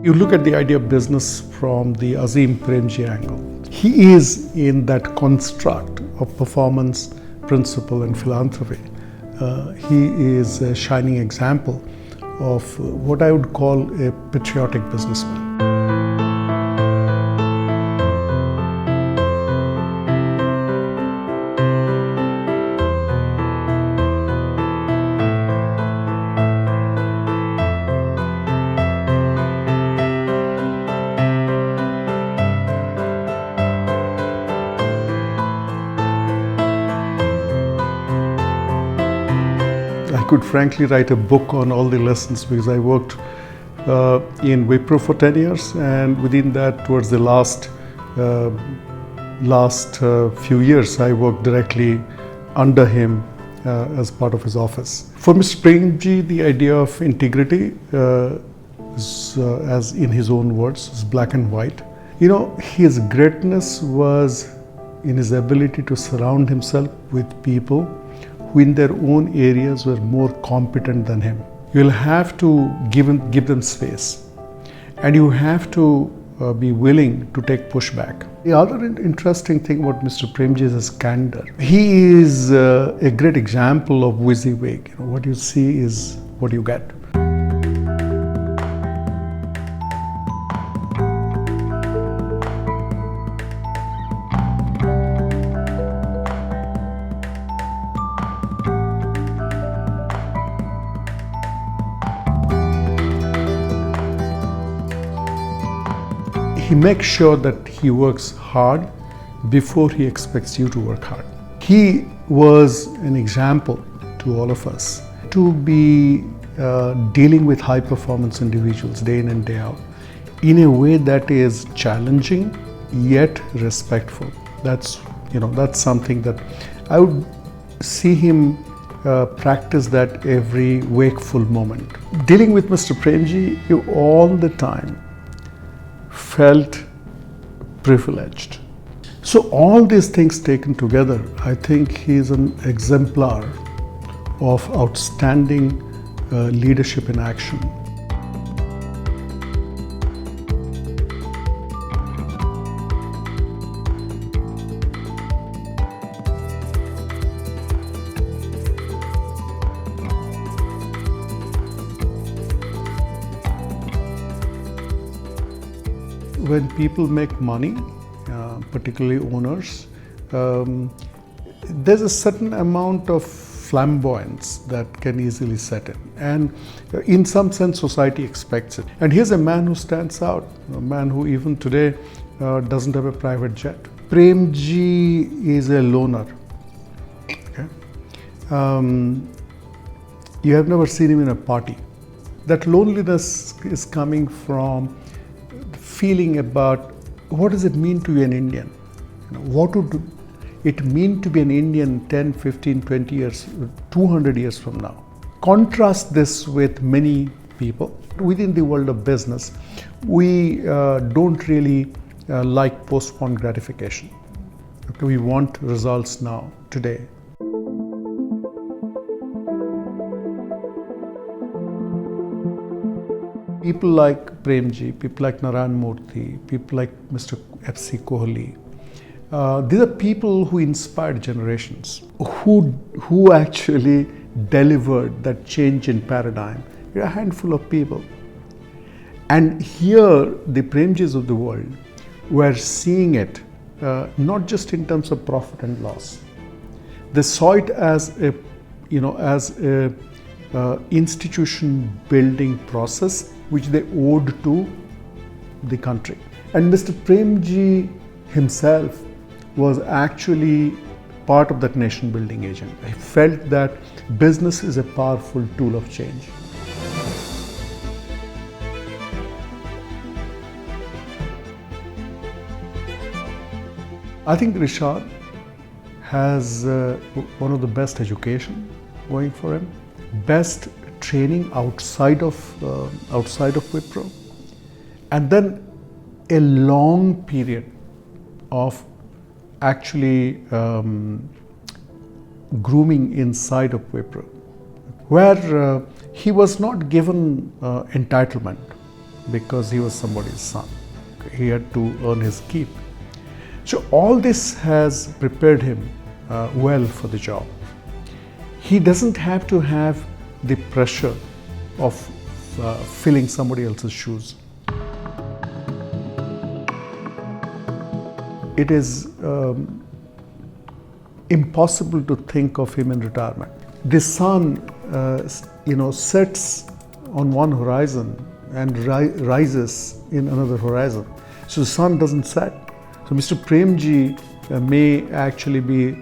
You look at the idea of business from the Azim Premji angle. He is in that construct of performance, principle, and philanthropy. He is a shining example of what I would call a patriotic businessman. I could frankly write a book on all the lessons because I worked in Wipro for 10 years, and within that, towards the last few years, I worked directly under him as part of his office. For Mr. Premji, the idea of integrity, as in his own words, is black and white. You know, his greatness was in his ability to surround himself with people who in their own areas were more competent than him. You'll have to give them space, and you have to be willing to take pushback. The other interesting thing about Mr. Premji is his candor. He is a great example of WYSIWYG. You know, what you see is what you get. He makes sure that he works hard before he expects you to work hard. He was an example to all of us to be dealing with high performance individuals day in and day out in a way that is challenging yet respectful. That's something that I would see him practice that every wakeful moment. Dealing with Mr. Premji, you all the time felt privileged. So all these things taken together, I think he is an exemplar of outstanding leadership in action. When people make money, particularly owners, there's a certain amount of flamboyance that can easily set in. And in some sense, society expects it. And here's a man who stands out, a man who even today doesn't have a private jet. Premji is a loner. Okay? You have never seen him in a party. That loneliness is coming from feeling about what does it mean to be an Indian? What would it mean to be an Indian 10, 15, 20 years, 200 years from now? Contrast this with many people. Within the world of business, we don't really like postponed gratification. Okay, we want results now, today. People like Premji, people like Narayan Murthy, people like Mr. F.C. Kohli, these are people who inspired generations, who actually delivered that change in paradigm. A handful of people. And here, the Premjis of the world were seeing it not just in terms of profit and loss. They saw it as a institution building process which they owed to the country. And Mr. Premji himself was actually part of that nation building agent. He felt that business is a powerful tool of change. I think Rishad has one of the best education going for him, best training outside of Wipro, and then a long period of actually grooming inside of Wipro, where he was not given entitlement. because he was somebody's son. He had to earn his keep. So all this has prepared him well for the job. He doesn't have to have the pressure of filling somebody else's shoes. It is impossible to think of him in retirement. The sun, sets on one horizon and rises in another horizon. So the sun doesn't set. So Mr. Premji may actually be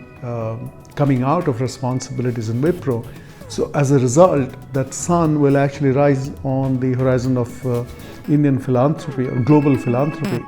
coming out of responsibilities in Wipro. So as a result, that sun will actually rise on the horizon of Indian philanthropy or global philanthropy.